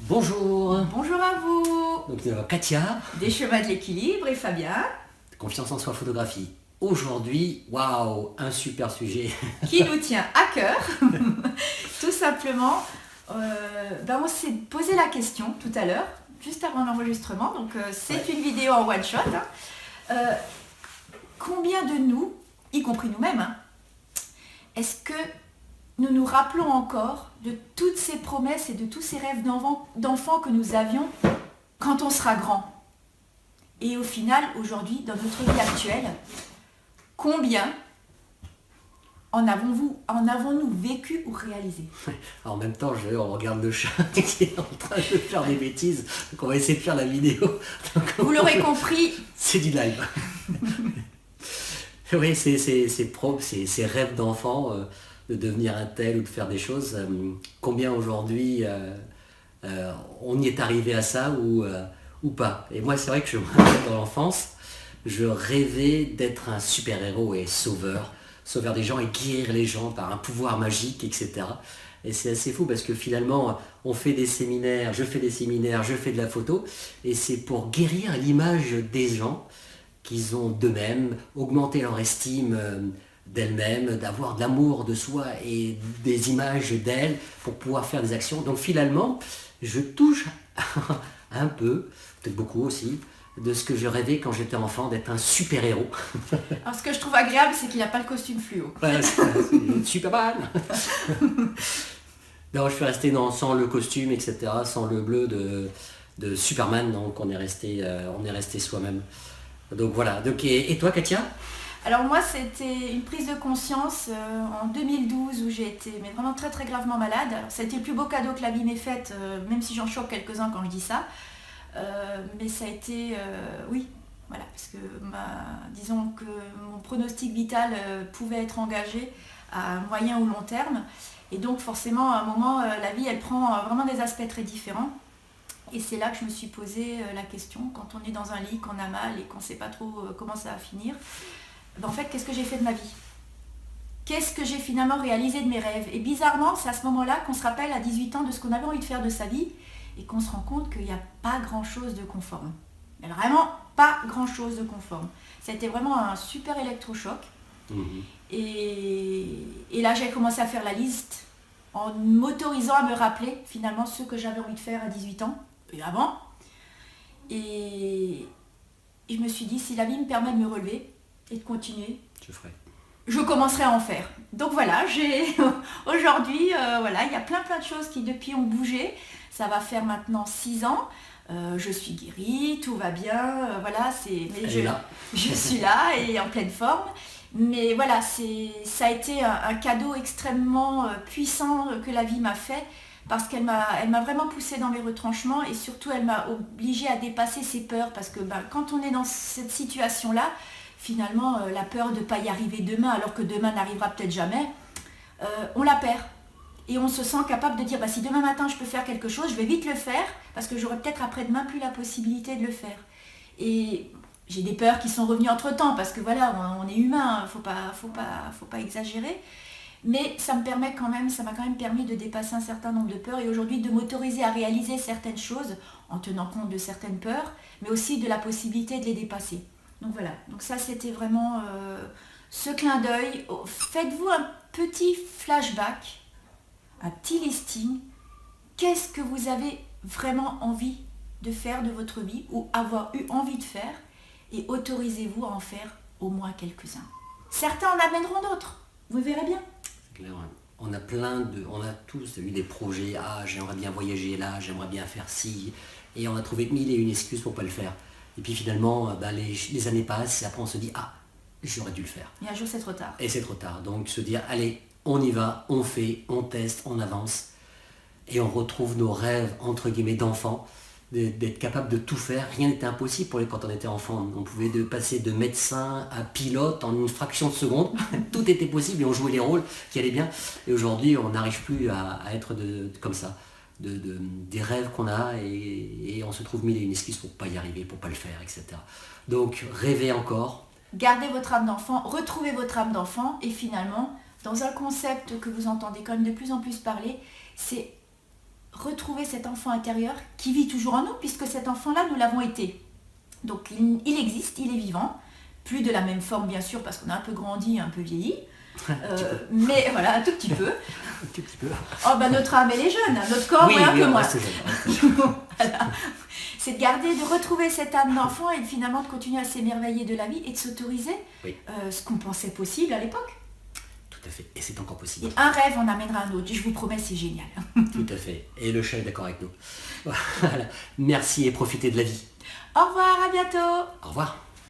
Bonjour, Bonjour à vous, donc Katia, des chemins de l'équilibre et Fabien, confiance en soi photographie. Aujourd'hui, waouh, un super sujet. qui nous tient à cœur. Tout simplement, on s'est posé la question tout à l'heure, juste avant l'enregistrement, donc c'est une vidéo en one shot. Combien de nous, y compris nous-mêmes, est-ce que nous nous rappelons encore de toutes ces promesses et de tous ces rêves d'enfants que nous avions quand on sera grand? Et au final, aujourd'hui, dans notre vie actuelle, combien en avons-nous vécu ou réalisé? En même temps, on regarde le chat qui est en train de faire des bêtises, donc on va essayer de faire la vidéo. Vous l'aurez compris, C'est du live. Oui, ces rêves d'enfant, de devenir un tel ou de faire des choses. Combien aujourd'hui on y est arrivé à ça ou pas. Et moi, c'est vrai que dans l'enfance, je rêvais d'être un super-héros et sauveur des gens et guérir les gens par un pouvoir magique, etc. Et c'est assez fou parce que finalement, on fait des séminaires, je fais de la photo, et c'est pour guérir l'image des gens qu'ils ont d'eux-mêmes, augmenter leur estime d'elles-mêmes, d'avoir de l'amour de soi et des images d'elles pour pouvoir faire des actions. Donc finalement, je touche un peu, peut-être beaucoup aussi, de ce que je rêvais quand j'étais enfant, d'être un super-héros. alors ce que je trouve agréable, c'est qu'il n'a pas le costume fluo. Voilà, c'est Superman. Non, je suis resté sans le costume, etc., sans le bleu de Superman, donc on est resté soi-même. Donc voilà. Donc, et toi, Katia? Alors moi, c'était une prise de conscience en 2012 où j'ai été mais vraiment très très gravement malade. Alors, ça a été le plus beau cadeau que la vie m'ait fait, même si j'en choque quelques-uns quand je dis ça. Mais ça a été, oui, voilà, parce que disons que mon pronostic vital pouvait être engagé à moyen ou long terme. Et donc forcément, à un moment, la vie, elle prend vraiment des aspects très différents. Et c'est là que je me suis posé la question, quand on est dans un lit, qu'on a mal et qu'on ne sait pas trop comment ça va finir, en fait, qu'est-ce que j'ai fait de ma vie? Qu'est-ce que j'ai finalement réalisé de mes rêves? Et bizarrement, c'est à ce moment-là qu'on se rappelle à 18 ans de ce qu'on avait envie de faire de sa vie et qu'on se rend compte qu'il n'y a pas grand-chose de conforme. Mais vraiment pas grand-chose de conforme. Ça a été vraiment un super électrochoc. Et là, j'ai commencé à faire la liste en m'autorisant à me rappeler finalement ce que j'avais envie de faire à 18 ans et avant. Et je me suis dit, si la vie me permet de me relever et de continuer, je commencerai à en faire. Donc voilà, aujourd'hui, voilà, il y a plein de choses qui depuis ont bougé. Ça va faire maintenant 6 ans. Je suis guérie, tout va bien. Voilà, je suis là et en pleine forme. Mais voilà, ça a été un cadeau extrêmement puissant que la vie m'a fait parce qu'elle m'a vraiment poussée dans mes retranchements et surtout elle m'a obligée à dépasser ses peurs parce que quand on est dans cette situation-là, finalement la peur de ne pas y arriver demain alors que demain n'arrivera peut-être jamais, on la perd. Et on se sent capable de dire si demain matin je peux faire quelque chose, je vais vite le faire parce que j'aurai peut-être après-demain plus la possibilité de le faire. Et j'ai des peurs qui sont revenues entre-temps parce que voilà, on est humain, faut pas exagérer. Mais ça m'a quand même permis de dépasser un certain nombre de peurs et aujourd'hui de m'autoriser à réaliser certaines choses en tenant compte de certaines peurs, mais aussi de la possibilité de les dépasser. Donc voilà, donc ça c'était vraiment ce clin d'œil. Faites-vous un petit flashback, un petit listing. Qu'est-ce que vous avez vraiment envie de faire de votre vie ou avoir eu envie de faire et autorisez-vous à en faire au moins quelques-uns. Certains en amèneront d'autres, vous verrez bien. C'est clair, on a tous eu des projets, j'aimerais bien voyager là, j'aimerais bien faire ci, et on a trouvé 1001 excuses pour pas le faire. Et puis finalement, les années passent et après on se dit j'aurais dû le faire. Et un jour c'est trop tard. Et c'est trop tard, donc se dire allez, on y va, on fait, on teste, on avance, et on retrouve nos rêves entre guillemets d'enfants. D'être capable de tout faire, rien n'était impossible pour quand on était enfant. On pouvait passer de médecin à pilote en une fraction de seconde, tout était possible et on jouait les rôles qui allaient bien. Et aujourd'hui, on n'arrive plus à être comme ça, des rêves qu'on a et on se trouve 1001 excuses pour pas y arriver, pour pas le faire, etc. Donc rêvez encore. Gardez votre âme d'enfant, retrouvez votre âme d'enfant et finalement, dans un concept que vous entendez quand même de plus en plus parler, c'est retrouver cet enfant intérieur qui vit toujours en nous, puisque cet enfant-là, nous l'avons été. Donc il existe, il est vivant, plus de la même forme bien sûr, parce qu'on a un peu grandi, un peu vieilli, mais voilà, un tout petit peu. Un tout petit peu. Oh ben notre âme elle est jeune, notre corps oui, un peu moins. Voilà. C'est de retrouver cette âme d'enfant et finalement de continuer à s'émerveiller de la vie et de s'autoriser ce qu'on pensait possible à l'époque. Tout à fait, et c'est encore possible. Et un rêve en amènera un autre, je vous promets, c'est génial. Tout à fait, et le chat est d'accord avec nous. Voilà. Merci et profitez de la vie. Au revoir, à bientôt. Au revoir.